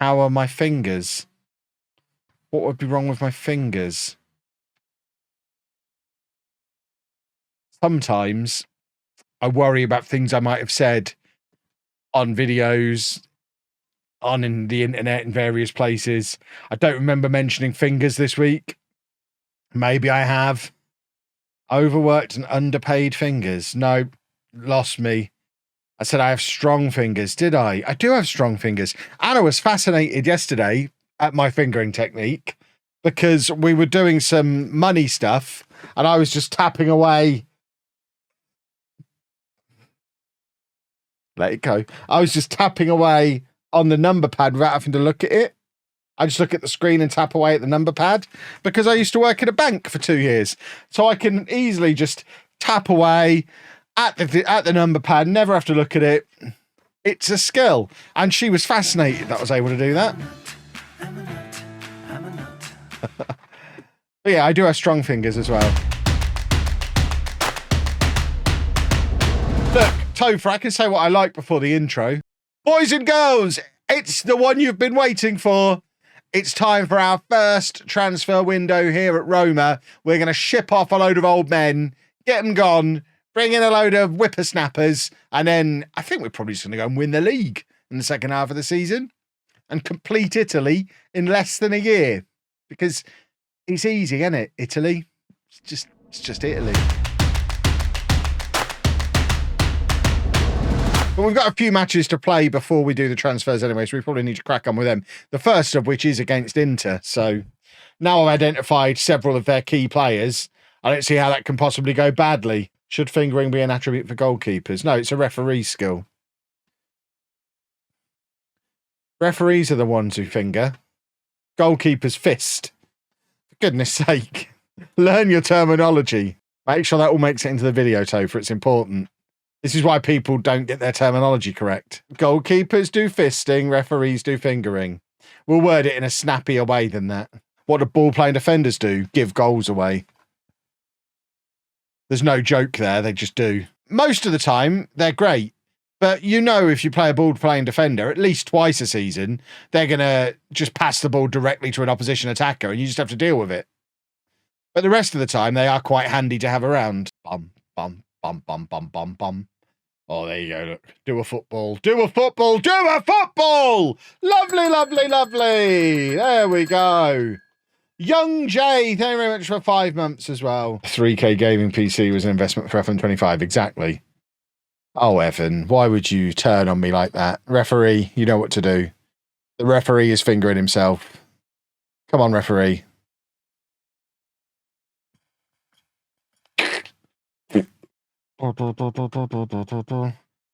How are my fingers? What would be wrong with my fingers? Sometimes I worry about things I might have said on videos, in the internet, in various places. I don't remember mentioning fingers this week. Maybe I have. Overworked and underpaid fingers. No, lost me. I said I have strong fingers. Did I? I do have strong fingers. Anna was fascinated yesterday at my fingering technique because we were doing some money stuff and I was just tapping away. Let it go. I was just tapping away on the number pad without having to look at it. I just look at the screen and tap away at the number pad because I used to work at a bank for 2 years. So I can easily just tap away at the number pad, never have to look at it. It's a skill. And she was fascinated that I was able to do that. But yeah, I do have strong fingers as well. Look, Topher, I can say what I like before the intro. Boys and girls, it's the one you've been waiting for. It's time for our first transfer window here at Roma. We're going to ship off a load of old men, get them gone, bring in a load of whippersnappers, and then I think we're probably just going to go and win the league in the second half of the season and complete Italy in less than a year. Because it's easy, isn't it, Italy? It's just Italy. But we've got a few matches to play before we do the transfers anyway, so we probably need to crack on with them. The first of which is against Inter. So now I've identified several of their key players. I don't see how that can possibly go badly. Should fingering be an attribute for goalkeepers? No, it's a referee skill. Referees are the ones who finger. Goalkeepers fist. For goodness sake. Learn your terminology. Make sure that all makes it into the video, Topher. It's important. This is why people don't get their terminology correct. Goalkeepers do fisting, referees do fingering. We'll word it in a snappier way than that. What do ball-playing defenders do? Give goals away. There's no joke there, they just do. Most of the time, they're great. But you know if you play a ball-playing defender, at least twice a season, they're going to just pass the ball directly to an opposition attacker and you just have to deal with it. But the rest of the time, they are quite handy to have around. Bum, bum, bum, bum, bum, bum, bum. Oh, there you go, look. Do a football. Do a football. Do a football! Lovely, lovely, lovely. There we go. Young Jay, thank you very much for 5 months as well. 3K gaming PC was an investment for FM24. Exactly. Oh, Evan, why would you turn on me like that? Referee, you know what to do. The referee is fingering himself. Come on, referee.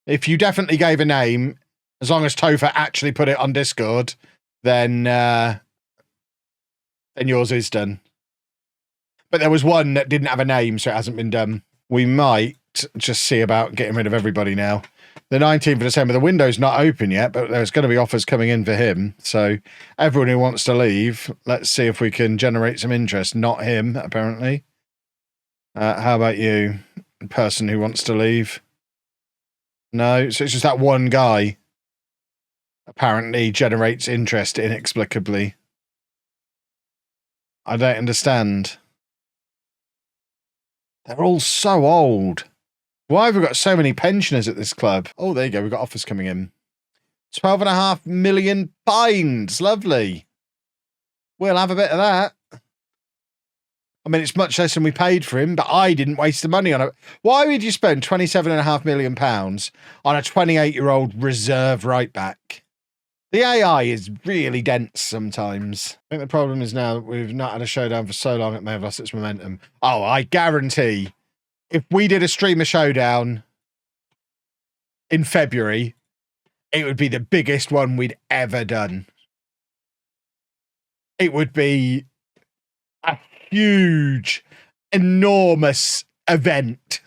If you definitely gave a name, as long as Topher actually put it on Discord, then yours is done. But there was one that didn't have a name, so it hasn't been done. We might just see about getting rid of everybody now. The 19th of December, the window's not open yet, but there's going to be offers coming in for him. So everyone who wants to leave, let's see if we can generate some interest. Not him, apparently. How about you? Person who wants to leave? No, so it's just that one guy. Apparently generates interest inexplicably. I don't understand. They're all so old. Why have we got so many pensioners at this club? Oh, there you go. We've got offers coming in. 12.5 million pounds. Lovely. We'll have a bit of that. I mean, it's much less than we paid for him, but I didn't waste the money on it. Why would you spend £27.5 million on a 28-year-old reserve right back? The AI is really dense sometimes. I think the problem is now that we've not had a showdown for so long, it may have lost its momentum. Oh, I guarantee if we did a streamer showdown in February, it would be the biggest one we'd ever done. It would be a huge, enormous event.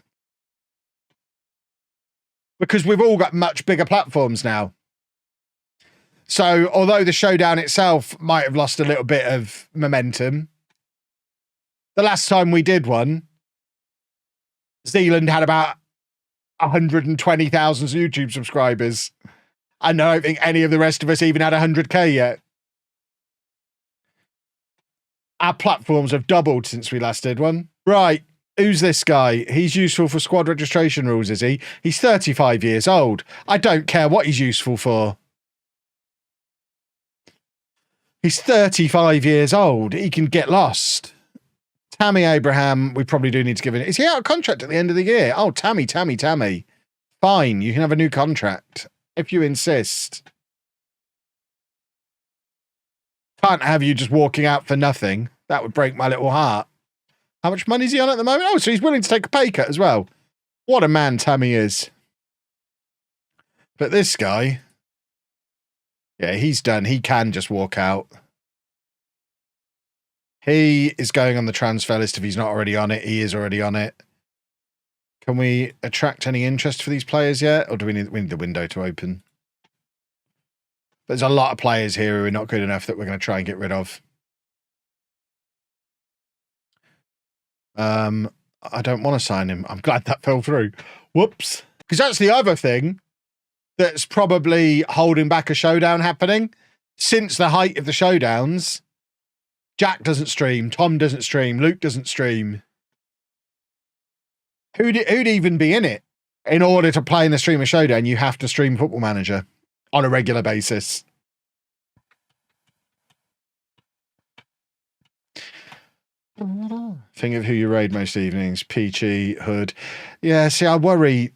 Because we've all got much bigger platforms now. So, although the showdown itself might have lost a little bit of momentum, the last time we did one, Zealand had about 120,000 YouTube subscribers. And I don't think any of the rest of us even had 100k yet. Our platforms have doubled since we last did one. Right. Who's this guy? He's useful for squad registration rules, is he? He's 35 years old. I don't care what he's useful for. He's 35 years old. He can get lost. Tammy Abraham, we probably do need to give it. Is he out of contract at the end of the year? Oh, Tammy. Fine, you can have a new contract if you insist. Can't have you just walking out for nothing. That would break my little heart. How much money is he on at the moment? Oh, so he's willing to take a pay cut as well. What a man Tammy is. But this guy, yeah, he's done. He can just walk out. He is going on the transfer list if he's not already on it. He is already on it. Can we attract any interest for these players yet? Or do we need the window to open? There's a lot of players here who are not good enough that we're going to try and get rid of. I don't want to sign him. I'm glad that fell through. Whoops. Because that's the other thing that's probably holding back a showdown happening. Since the height of the showdowns, Jack doesn't stream, Tom doesn't stream, Luke doesn't stream. Who'd even be in it? In order to play in the streamer showdown, you have to stream Football Manager on a regular basis. Think of who you raid most evenings. Peachy, Hood. Yeah, see, I worry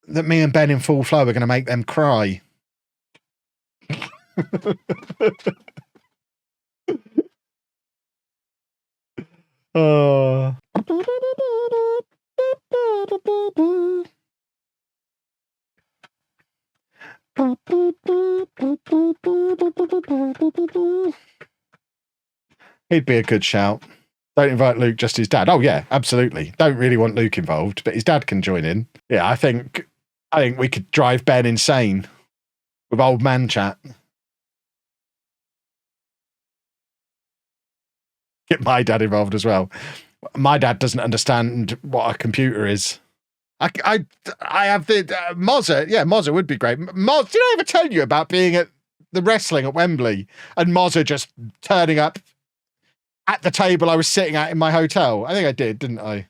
that me and Ben in full flow are going to make them cry. Oh. He'd be a good shout. Don't invite Luke, just his dad. Oh yeah, absolutely. Don't really want Luke involved, but his dad can join in. Yeah, I think we could drive Ben insane with old man chat. Get my dad involved as well. My dad doesn't understand what a computer is. I have the Mozza. Yeah, Mozza would be great. Moz, did I ever tell you about being at the wrestling at Wembley and Mozza just turning up at the table I was sitting at in my hotel? I think I did, didn't I?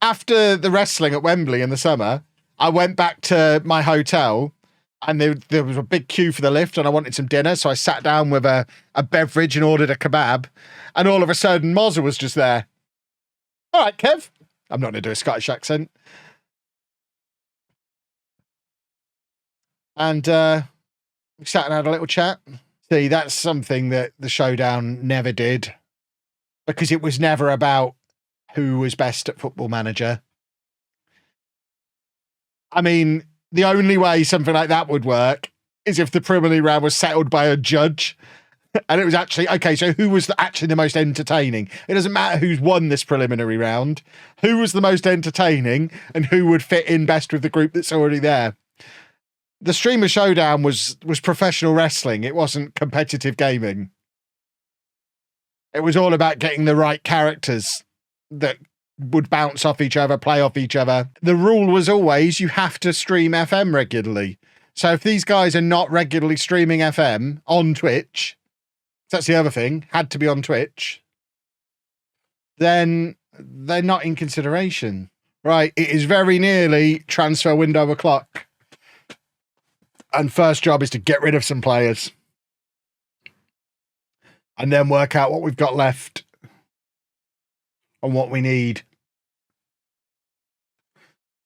After the wrestling at Wembley in the summer, I went back to my hotel and there was a big queue for the lift and I wanted some dinner. So I sat down with a beverage and ordered a kebab. And all of a sudden, Mozza was just there. All right, Kev. I'm not going to do a Scottish accent. And we sat and had a little chat. See, that's something that the showdown never did. Because it was never about who was best at Football Manager. I mean, the only way something like that would work is if the preliminary round was settled by a judge. And it was actually, okay, so who was actually the most entertaining? It doesn't matter who's won this preliminary round. Who was the most entertaining and who would fit in best with the group that's already there? The Streamer Showdown was professional wrestling. It wasn't competitive gaming. It was all about getting the right characters that would bounce off each other, play off each other. The rule was always you have to stream FM regularly. So if these guys are not regularly streaming FM on Twitch, that's the other thing, had to be on Twitch, then they're not in consideration. Right, it is very nearly transfer window o'clock. And first job is to get rid of some players. And then work out what we've got left and what we need.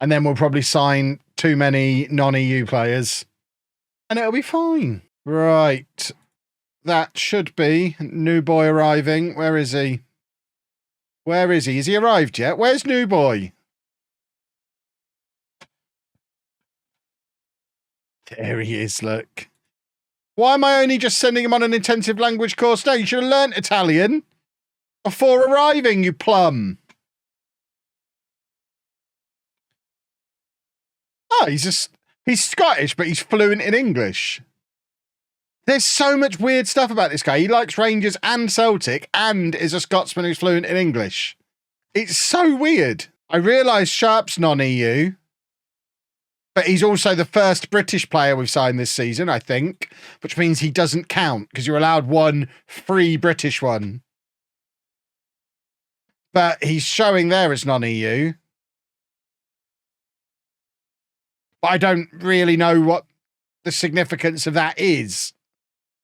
And then we'll probably sign too many non-EU players. And it'll be fine. Right. That should be new boy arriving. Where is he? Where is he? Has he arrived yet? Where's new boy? There he is, look. Why am I only just sending him on an intensive language course now? You should have learnt Italian before arriving, you plum. Oh, he's Scottish, but he's fluent in English. There's so much weird stuff about this guy. He likes Rangers and Celtic and is a Scotsman who's fluent in English. It's so weird. I realise Sharp's non-EU, but he's also the first British player we've signed this season, I think, which means he doesn't count because you're allowed one free British one. But he's showing there as non-EU. But I don't really know what the significance of that is.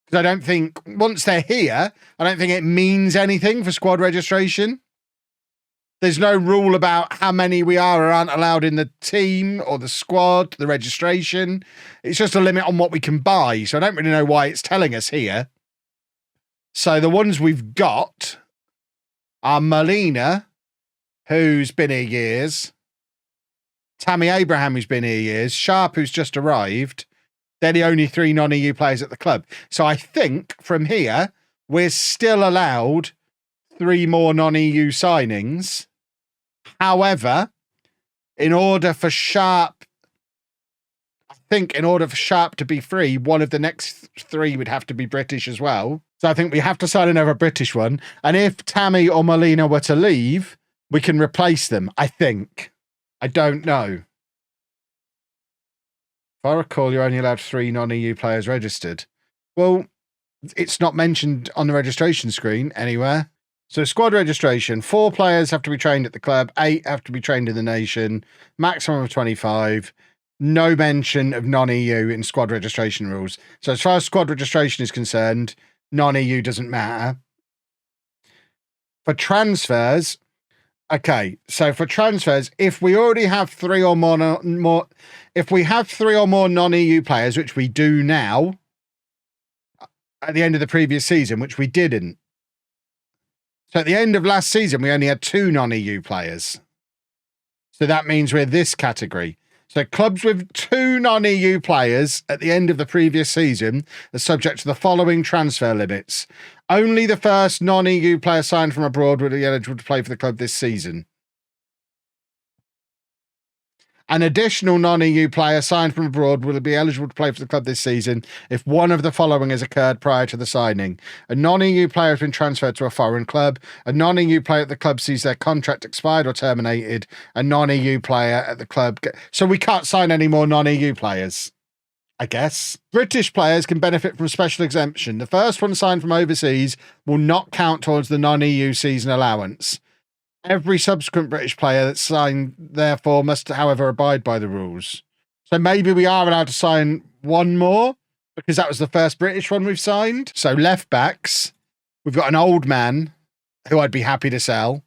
Because I don't think, once they're here, I don't think it means anything for squad registration. There's no rule about how many we are or aren't allowed in the team or the squad, the registration. It's just a limit on what we can buy. So I don't really know why it's telling us here. So the ones we've got are Molina, who's been here years, Tammy Abraham, who's been here years, Sharp, who's just arrived. They're the only 3 non-EU players at the club. So I think from here, we're still allowed 3 more non-EU signings. However, in order for Sharp to be free, one of the next 3 would have to be British as well. So I think we have to sign another British one. And if Tammy or Molina were to leave, we can replace them, I think. I don't know. If I recall, you're only allowed 3 non-EU players registered. Well, it's not mentioned on the registration screen anywhere. So squad registration, 4 players have to be trained at the club, 8 have to be trained in the nation, maximum of 25. No mention of non-EU in squad registration rules. So as far as squad registration is concerned, non-EU doesn't matter. For transfers, okay, so for transfers, if we already have 3 or more, if we have 3 or more non-EU players, which we do now, at the end of the previous season, which we didn't. So at the end of last season, we only had 2 non-EU players. So that means we're this category. So clubs with 2 non-EU players at the end of the previous season are subject to the following transfer limits. Only the first non-EU player signed from abroad will be eligible to play for the club this season. An additional non-EU player signed from abroad will be eligible to play for the club this season if one of the following has occurred prior to the signing. A non-EU player has been transferred to a foreign club. A non-EU player at the club sees their contract expired or terminated. A non-EU player at the club... So we can't sign any more non-EU players, I guess. British players can benefit from special exemption. The first one signed from overseas will not count towards the non-EU season allowance. Every subsequent British player that's signed, therefore, must, however, abide by the rules. So maybe we are allowed to sign 1 more because that was the first British one we've signed. So left backs, we've got an old man who I'd be happy to sell.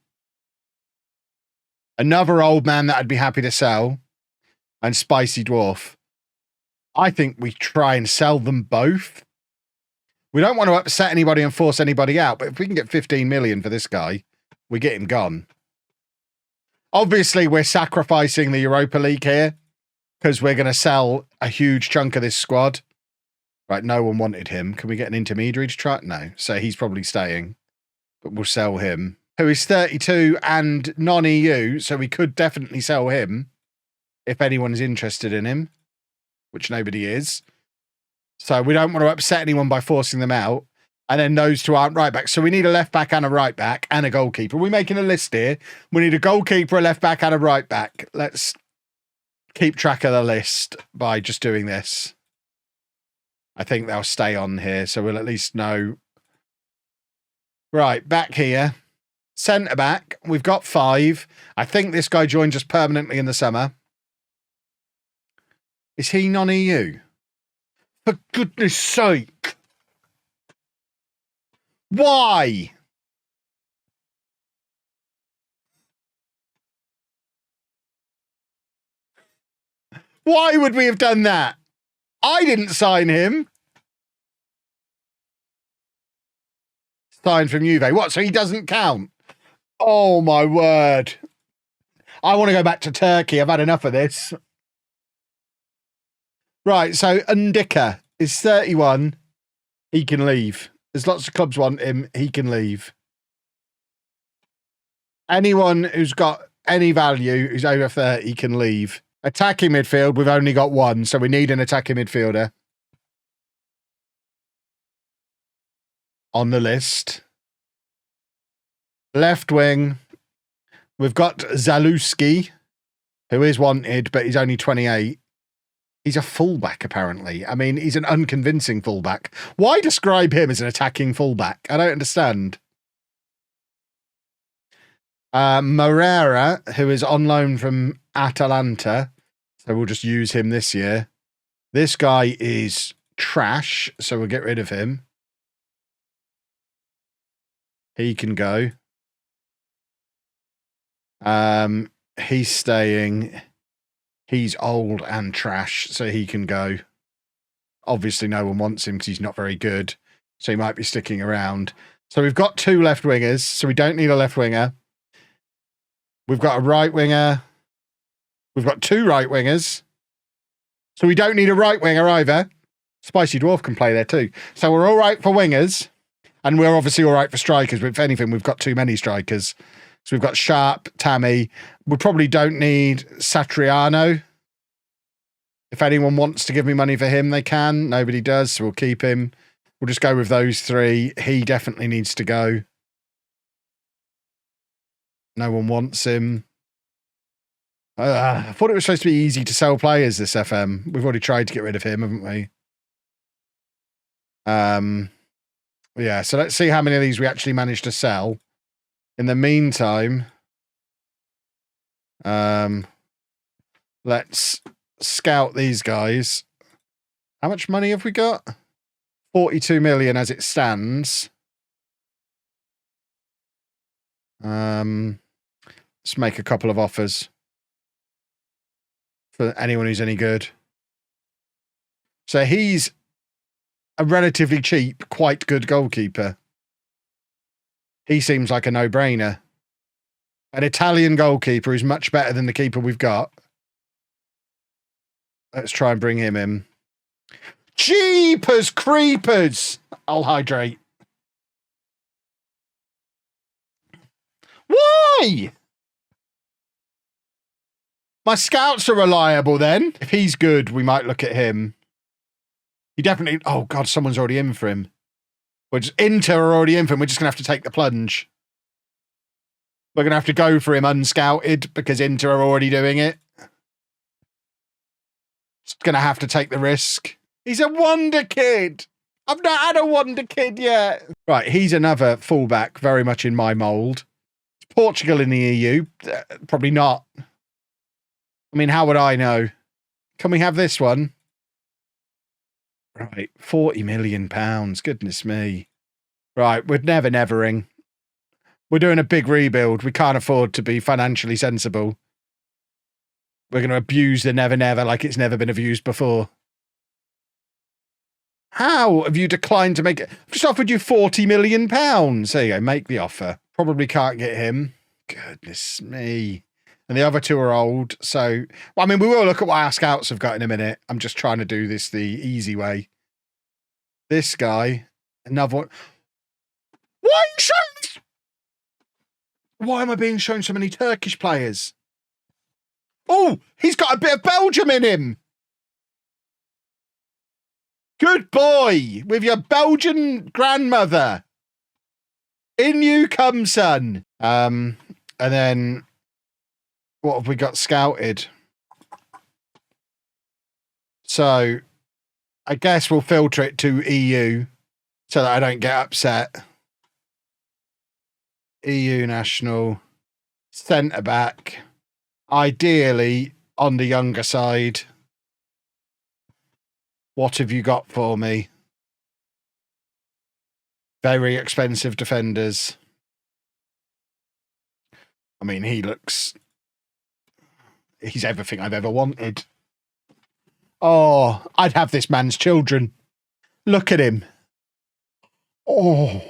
Another old man that I'd be happy to sell. And Spicy Dwarf. I think we try and sell them both. We don't want to upset anybody and force anybody out, but if we can get 15 million for this guy, we get him gone. Obviously, we're sacrificing the Europa League here because we're going to sell a huge chunk of this squad. Right, no one wanted him. Can we get an intermediary to try? No, so he's probably staying. But we'll sell him. Who is 32 and non-EU, so we could definitely sell him if anyone's interested in him, which nobody is. So we don't want to upset anyone by forcing them out. And then those 2 aren't right back. So we need a left back and a right back and a goalkeeper. We're making a list here. We need a goalkeeper, a left back and a right back. Let's keep track of the list by just doing this. I think they'll stay on here. So we'll at least know. Right, back here. Centre back. We've got 5. I think this guy joined just permanently in the summer. Is he non-EU? For goodness sake. Why? Why would we have done that? I didn't sign him. Signed from Juve. What? So he doesn't count? Oh, my word. I want to go back to Turkey. I've had enough of this. Right, so Ndika is 31. He can leave. There's lots of clubs want him. He can leave. Anyone who's got any value who's over 30 can leave. Attacking midfield, we've only got 1, so we need an attacking midfielder on the list. Left wing, We've got Zaluski, who is wanted, but he's only 28. He's a fullback, apparently. I mean, he's an unconvincing fullback. Why describe him as an attacking fullback? I don't understand. Moreira, who is on loan from Atalanta. So we'll just use him this year. This guy is trash, so we'll get rid of him. He can go. He's staying. He's old and trash, so he can go. Obviously, no one wants him because he's not very good, so he might be sticking around. So we've got 2 left wingers, so we don't need a left winger. We've got a right winger. We've got 2 right wingers, so we don't need a right winger either. Spicy Dwarf can play there too. So we're all right for wingers, and we're obviously all right for strikers, but if anything, we've got too many strikers. So we've got Sharp, Tammy. We probably don't need Satriano. If anyone wants to give me money for him, they can. Nobody does, so we'll keep him. We'll just go with those 3. He definitely needs to go. No one wants him. I thought it was supposed to be easy to sell players, this FM. We've already tried to get rid of him, haven't we? Yeah, so let's see how many of these we actually managed to sell. In the meantime, let's scout these guys. How much money have we got? 42 million as it stands. Let's make a couple of offers for anyone who's any good. So he's a relatively cheap, quite good goalkeeper. He seems like a no-brainer. An Italian goalkeeper is much better than the keeper we've got. Let's try and bring him in. Jeepers creepers! I'll hydrate. Why? My scouts are reliable then. If he's good, we might look at him. He definitely... Oh, God, someone's already in for him. Inter are already in for him. We're just going to have to take the plunge. We're going to have to go for him unscouted because Inter are already doing it. Just going to have to take the risk. He's a wonder kid. I've not had a wonder kid yet. Right, he's another fullback, very much in my mould. Portugal in the EU? Probably not. I mean, how would I know? Can we have this one? Right, £40 million. Goodness me. Right, we're nevering. We're doing a big rebuild. We can't afford to be financially sensible. We're going to abuse the never like it's never been abused before. How have you declined to make it? I've just offered you £40 million. There you go, make the offer. Probably can't get him. Goodness me. And the other 2 are old, so... Well, I mean, we will look at what our scouts have got in a minute. I'm just trying to do this the easy way. This guy, another one. Why are you showing this? Why am I being shown so many Turkish players? Oh, he's got a bit of Belgium in him. Good boy, with your Belgian grandmother. In you come, son. And then, what have we got scouted? So, I guess we'll filter it to EU so that I don't get upset. EU national, centre back, ideally on the younger side. What have you got for me? Very expensive defenders. I mean, he's everything I've ever wanted. Oh, I'd have this man's children. Look at him. Oh.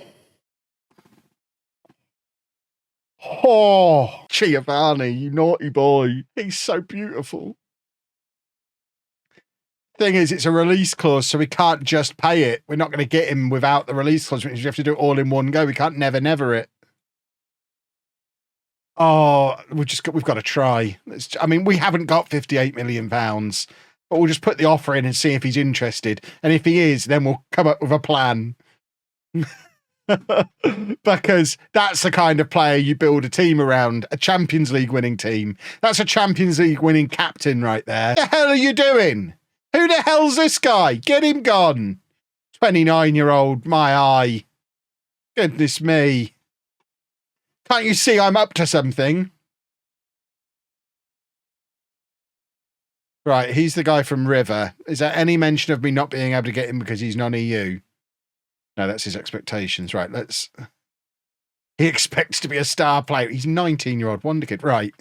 Oh, Giovanni, you naughty boy. He's so beautiful. Thing is, it's a release clause, so we can't just pay it. We're not going to get him without the release clause, which means we have to do it all in one go. We can't never it. Oh, we've got to try. I mean, we haven't got £58 million, but we'll just put the offer in and see if he's interested. And if he is, then we'll come up with a plan. Because that's the kind of player you build a team around, a Champions League winning team. That's a Champions League winning captain right there. What the hell are you doing? Who the hell's this guy? Get him gone. 29-year-old, my eye. Goodness me. Can't you see I'm up to something? Right, he's the guy from River. Is there any mention of me not being able to get him because he's non-EU? No, that's his expectations. Right, let's... He expects to be a star player. He's 19-year-old wonder kid. Right.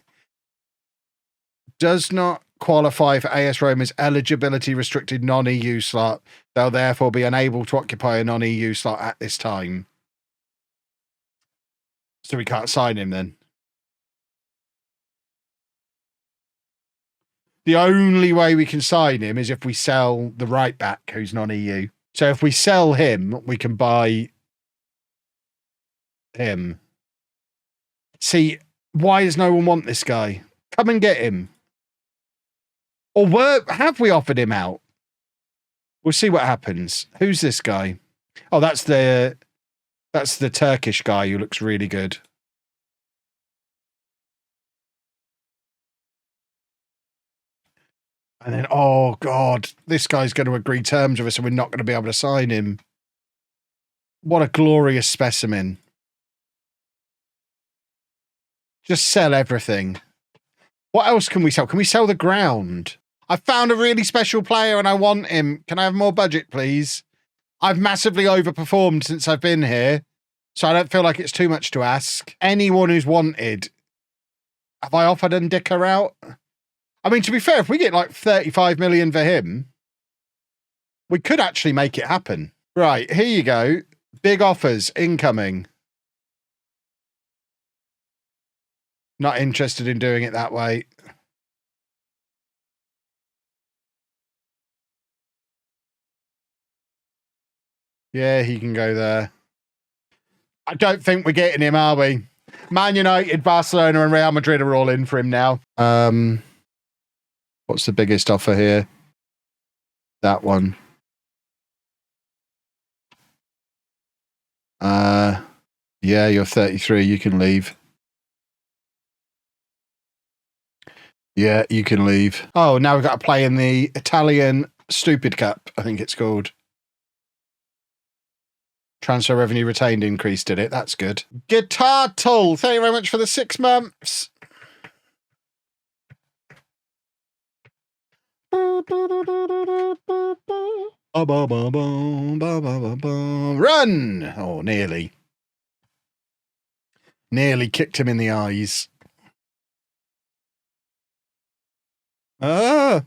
Does not qualify for AS Roma's eligibility restricted non-EU slot. They'll therefore be unable to occupy a non-EU slot at this time. So we can't sign him then. The only way we can sign him is if we sell the right back who's non-EU. So if we sell him, we can buy him. See, why does no one want this guy? Come and get him. Or have we offered him out? We'll see what happens. Who's this guy? Oh, that's the Turkish guy who looks really good. And then, oh, God, this guy's going to agree terms with us and we're not going to be able to sign him. What a glorious specimen. Just sell everything. What else can we sell? Can we sell the ground? I found a really special player and I want him. Can I have more budget, please? I've massively overperformed since I've been here, so I don't feel like it's too much to ask. Anyone who's wanted. Have I offered Ndika out? I mean, to be fair, if we get like 35 million for him, we could actually make it happen. Right, here you go. Big offers incoming. Not interested in doing it that way. Yeah, he can go there. I don't think we're getting him, are we? Man United, Barcelona and Real Madrid are all in for him now. What's the biggest offer here? That one. Yeah, you're 33. You can leave. Yeah, you can leave. Oh, now we've got to play in the Italian Stupid Cup, I think it's called. Transfer revenue retained increased, did it? That's good. Guitar Tool, thank you very much for the 6 months. Run! Oh, nearly. Nearly kicked him in the eyes. Ah!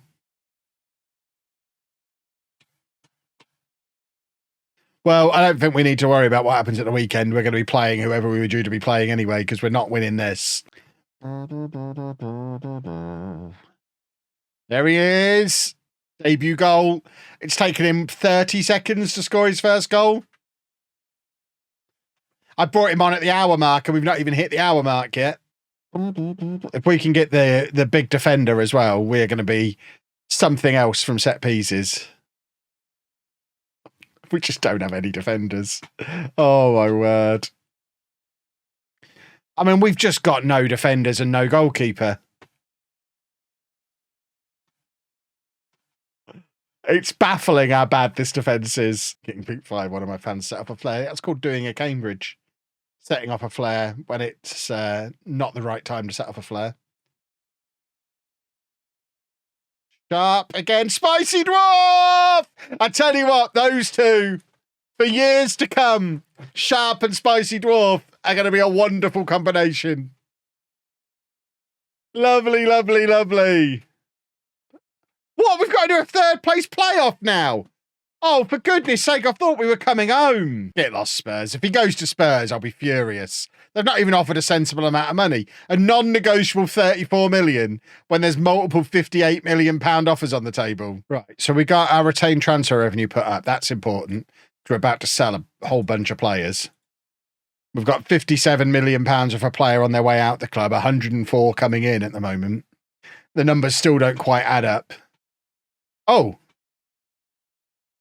Well, I don't think we need to worry about what happens at the weekend. We're going to be playing whoever we were due to be playing anyway, because we're not winning this. There he is. Debut goal. It's taken him 30 seconds to score his first goal. I brought him on at the hour mark, and we've not even hit the hour mark yet. If we can get the big defender as well, we're going to be something else from set pieces. We just don't have any defenders. Oh, my word. I mean, we've just got no defenders and no goalkeeper. It's baffling how bad this defence is. Getting Pink Fly, one of my fans set up a flare. That's called doing a Cambridge. Setting up a flare when it's not the right time to set up a flare. Sharp again. Spicy Dwarf! I tell you what, those two, for years to come, Sharp and Spicy Dwarf are going to be a wonderful combination. Lovely, lovely, lovely. What? We've got to do a third place playoff now. Oh, for goodness sake, I thought we were coming home. Get lost, Spurs. If he goes to Spurs, I'll be furious. They've not even offered a sensible amount of money. A non-negotiable 34 million when there's multiple 58 million pound offers on the table. Right, so we got our retained transfer revenue put up. That's important. We're about to sell a whole bunch of players. We've got 57 million pounds of a player on their way out the club, 104 coming in at the moment. The numbers still don't quite add up. Oh.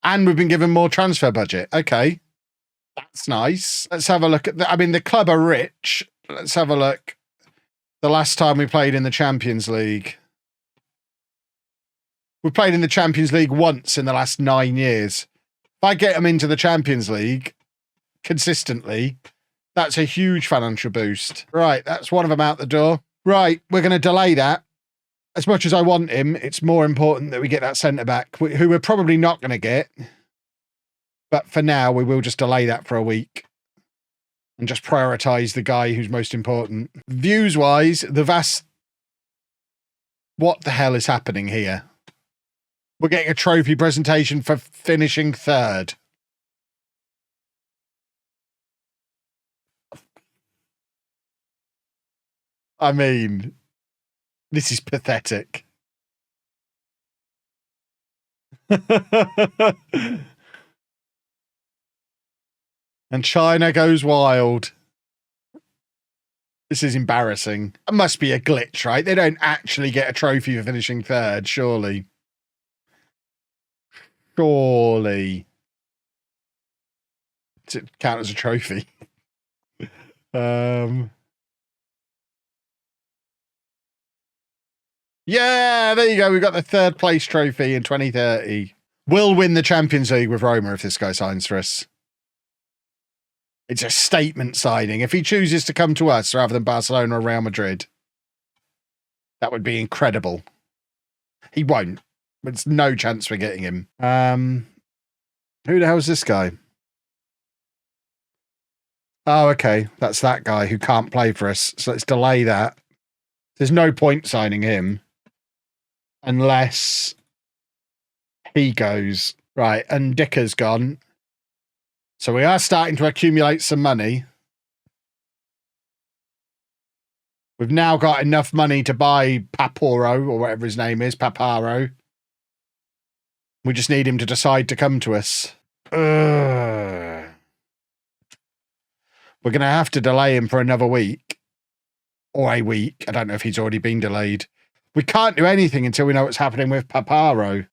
And we've been given more transfer budget. Okay. That's nice. Let's have a look at I mean, the club are rich. Let's have a look. The last time we played in the Champions League. We played in the Champions League once in the last 9 years. If I get them into the Champions League consistently, that's a huge financial boost. Right, that's one of them out the door. Right, we're going to delay that. As much as I want him, it's more important that we get that centre-back, who we're probably not going to get. But for now, we will just delay that for a week and just prioritise the guy who's most important. Views-wise, the vast... What the hell is happening here? We're getting a trophy presentation for finishing third. I mean, this is pathetic. And China goes wild. This is embarrassing. It must be a glitch, right? They don't actually get a trophy for finishing third, surely. Surely. Does it count as a trophy? Yeah, there you go. We got the third place trophy in 2030. We'll win the Champions League with Roma if this guy signs for us. It's a statement signing. If he chooses to come to us rather than Barcelona or Real Madrid, that would be incredible. He won't. There's no chance we're getting him. Who the hell is this guy? Oh, okay. That's that guy who can't play for us. So let's delay that. There's no point signing him unless he goes. Right, and Dicker's gone. So we are starting to accumulate some money. We've now got enough money to buy Paporo, or whatever his name is, Paparo. We just need him to decide to come to us. We're going to have to delay him for another week. Or a week. I don't know if he's already been delayed. We can't do anything until we know what's happening with Paparo.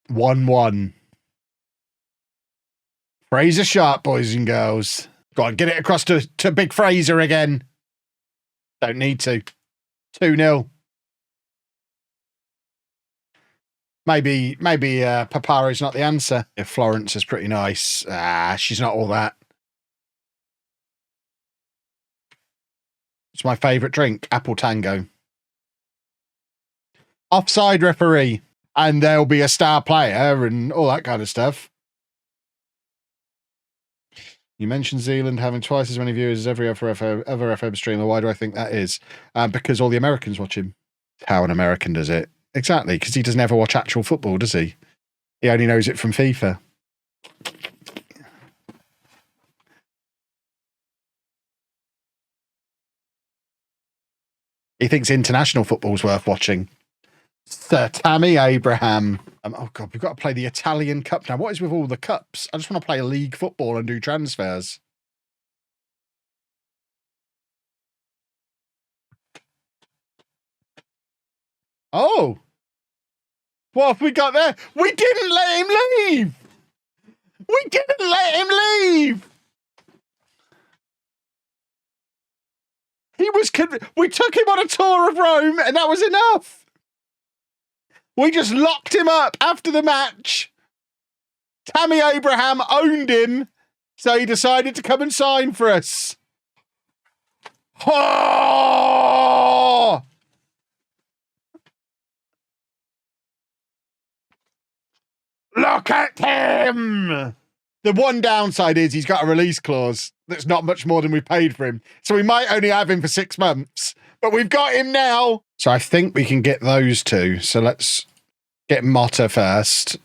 1-1. Fraser Sharp, boys and girls. Go on, get it across to Big Fraser again. Don't need to. 2-0. Maybe Paparo's not the answer. If Florence is pretty nice. She's not all that. It's my favourite drink, Apple Tango. Offside referee. And there'll be a star player and all that kind of stuff. You mentioned Zealand having twice as many viewers as every other FM streamer. Why do I think that is? Because all the Americans watch him. How an American does it. Exactly, because he doesn't ever watch actual football, does he? He only knows it from FIFA. He thinks international football's worth watching. Sir Tammy Abraham. Oh, God, we've got to play the Italian Cup now. What is with all the cups? I just want to play league football and do transfers. Oh. What have we got there? We didn't let him leave. We didn't let him leave. We took him on a tour of Rome and that was enough. We just locked him up after the match. Tammy Abraham owned him, so he decided to come and sign for us. Oh! Look at him! The one downside is he's got a release clause that's not much more than we paid for him. So we might only have him for 6 months. But we've got him now. So I think we can get those two. So let's get Motta first.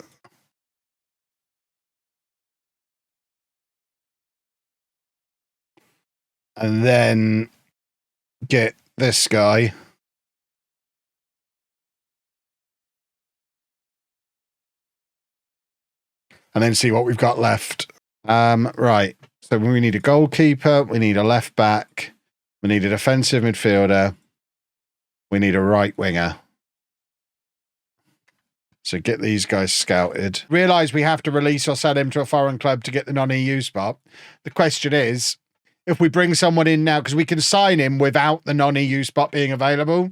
And then get this guy. And then see what we've got left. Right. So we need a goalkeeper. We need a left back. We need a defensive midfielder. We need a right winger. So get these guys scouted. Realise we have to release or sell him to a foreign club to get the non-EU spot. The question is, if we bring someone in now, because we can sign him without the non-EU spot being available,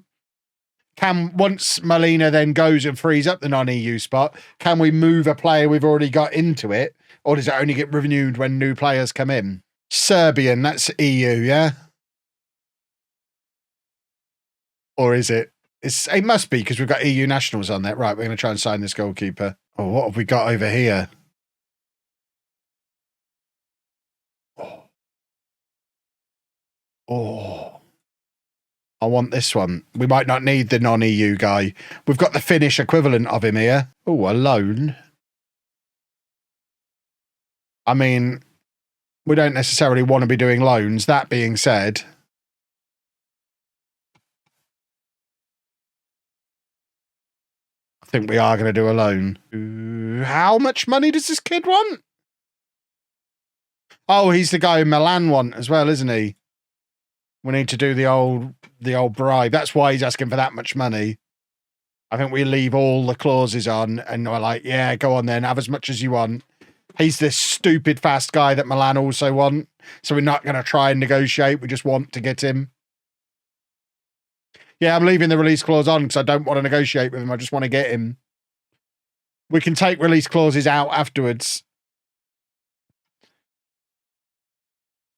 once Molina then goes and frees up the non-EU spot, can we move a player we've already got into it, or does it only get renewed when new players come in? Serbian, that's EU, yeah? Or is it? It must be, because we've got EU nationals on there. Right, we're going to try and sign this goalkeeper. Oh, what have we got over here? Oh. I want this one. We might not need the non-EU guy. We've got the Finnish equivalent of him here. Oh, a loan. I mean, we don't necessarily want to be doing loans. That being said, I think we are going to do a loan. How much money does this kid want? Oh, he's the guy who Milan want as well, isn't he? We need to do the old bribe. That's why he's asking for that much money. I think we leave all the clauses on and we're like, yeah, go on then, have as much as you want. He's this stupid fast guy that Milan also want. So we're not going to try and negotiate. We just want to get him. Yeah, I'm leaving the release clause on because I don't want to negotiate with him. I just want to get him. We can take release clauses out afterwards.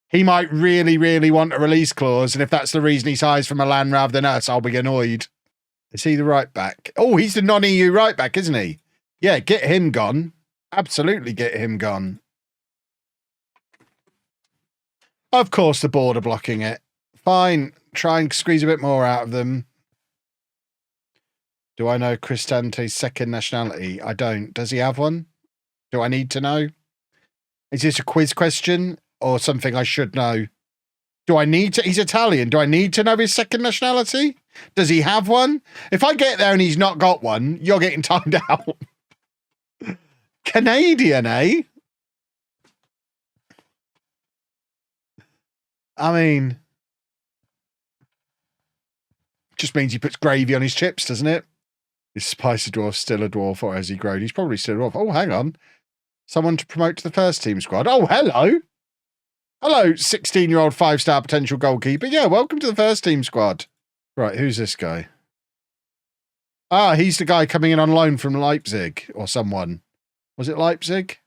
He might really, really want a release clause. And if that's the reason he signs for Milan rather than us, I'll be annoyed. Is he the right back? Oh, he's the non-EU right back, isn't he? Yeah, get him gone. Absolutely get him gone. Of course, the board are blocking it. Fine. Try and squeeze a bit more out of them. Do I know Cristante's second nationality? I don't. Does he have one? Do I need to know? Is this a quiz question or something I should know? Do I need to? He's Italian. Do I need to know his second nationality? Does he have one? If I get there and he's not got one, you're getting timed out. Canadian, eh? I mean, just means he puts gravy on his chips, doesn't it? Is Spicy Dwarf still a dwarf or has he grown? He's probably still a dwarf. Oh, hang on. Someone to promote to the first team squad. Oh, hello. Hello, 16-year-old 5-star potential goalkeeper. Yeah, welcome to the first team squad. Right, who's this guy? Ah, he's the guy coming in on loan from Leipzig or someone. Was it Leipzig?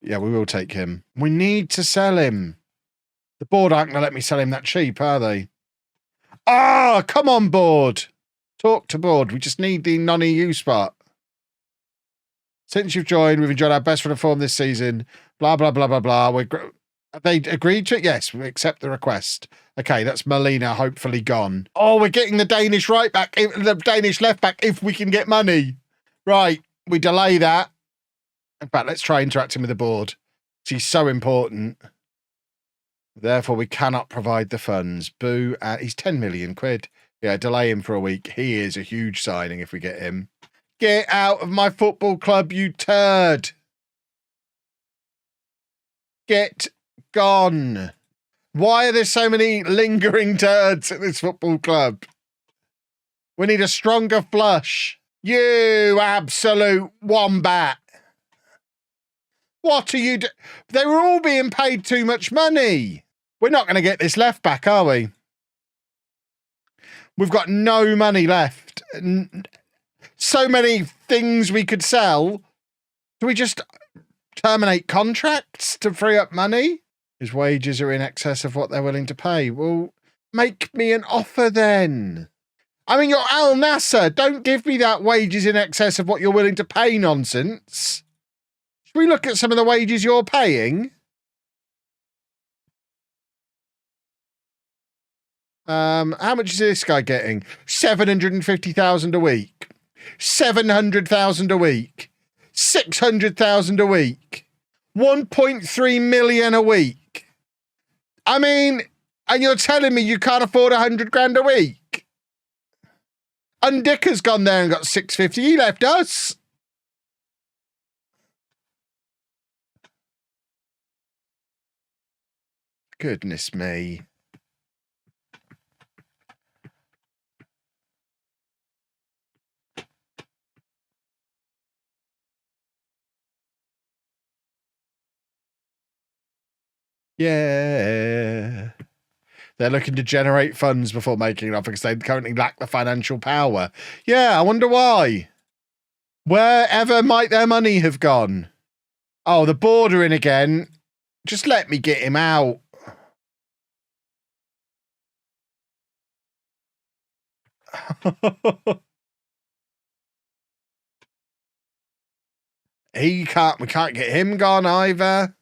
Yeah, we will take him. We need to sell him. The board aren't going to let me sell him that cheap, are they? Ah, come on, board. Talk to board. We just need the non-EU spot. Since you've joined, we've enjoyed our best run of form this season. Blah, blah, blah, blah, blah. Have they agreed to it? Yes, we accept the request. Okay, that's Molina, hopefully gone. Oh, we're getting the Danish right back, the Danish left back, if we can get money. Right, we delay that. In fact, let's try interacting with the board. He's so important. Therefore, we cannot provide the funds. Boo. He's 10 million quid. Yeah, delay him for a week. He is a huge signing if we get him. Get out of my football club, you turd. Get gone. Why are there so many lingering turds at this football club? We need a stronger flush. You absolute wombat. What are you doing? They were all being paid too much money. We're not going to get this left back, are we? We've got no money left. So many things we could sell. Do we just terminate contracts to free up money? His wages are in excess of what they're willing to pay. Well, make me an offer then. I mean, you're Al Nasser. Don't give me that wages in excess of what you're willing to pay nonsense. Should we look at some of the wages you're paying? How much is this guy getting? 750,000 a week. 700,000 a week. 600,000 a week. 1.3 million a week. I mean, and you're telling me you can't afford 100 grand a week? And Dick has gone there and got 650. He left us. Goodness me. Yeah. They're looking to generate funds before making an offer because they currently lack the financial power. Yeah, I wonder why. Wherever might their money have gone? Oh, the bordering again. Just let me get him out. We can't get him gone either.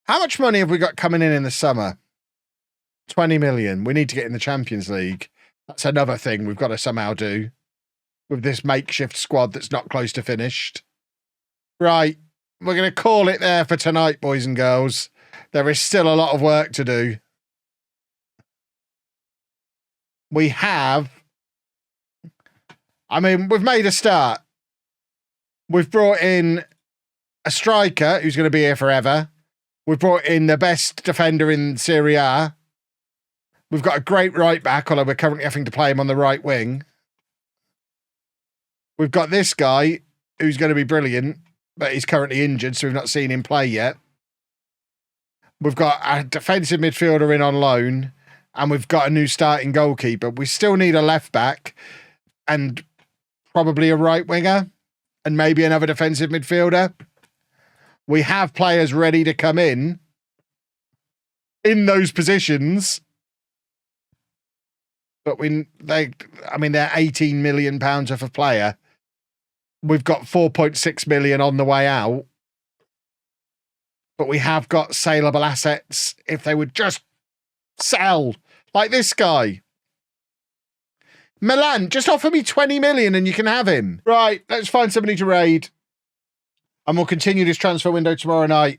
How much money have we got coming in the summer? 20 million. We need to get in the Champions League. That's another thing we've got to somehow do with this makeshift squad that's not close to finished. Right. We're going to call it there for tonight, boys and girls. There is still a lot of work to do. We have... I mean, we've made a start. We've brought in a striker who's going to be here forever. We've brought in the best defender in Serie A. We've got a great right back, although we're currently having to play him on the right wing. We've got this guy who's going to be brilliant, but he's currently injured, so we've not seen him play yet. We've got a defensive midfielder in on loan, and we've got a new starting goalkeeper. We still need a left back and probably a right winger and maybe another defensive midfielder. We have players ready to come in those positions. But they're 18 million pounds worth of player. We've got 4.6 million on the way out. But we have got saleable assets if they would just sell. Like this guy. Milan, just offer me 20 million and you can have him. Right, let's find somebody to raid. And we'll continue this transfer window tomorrow night.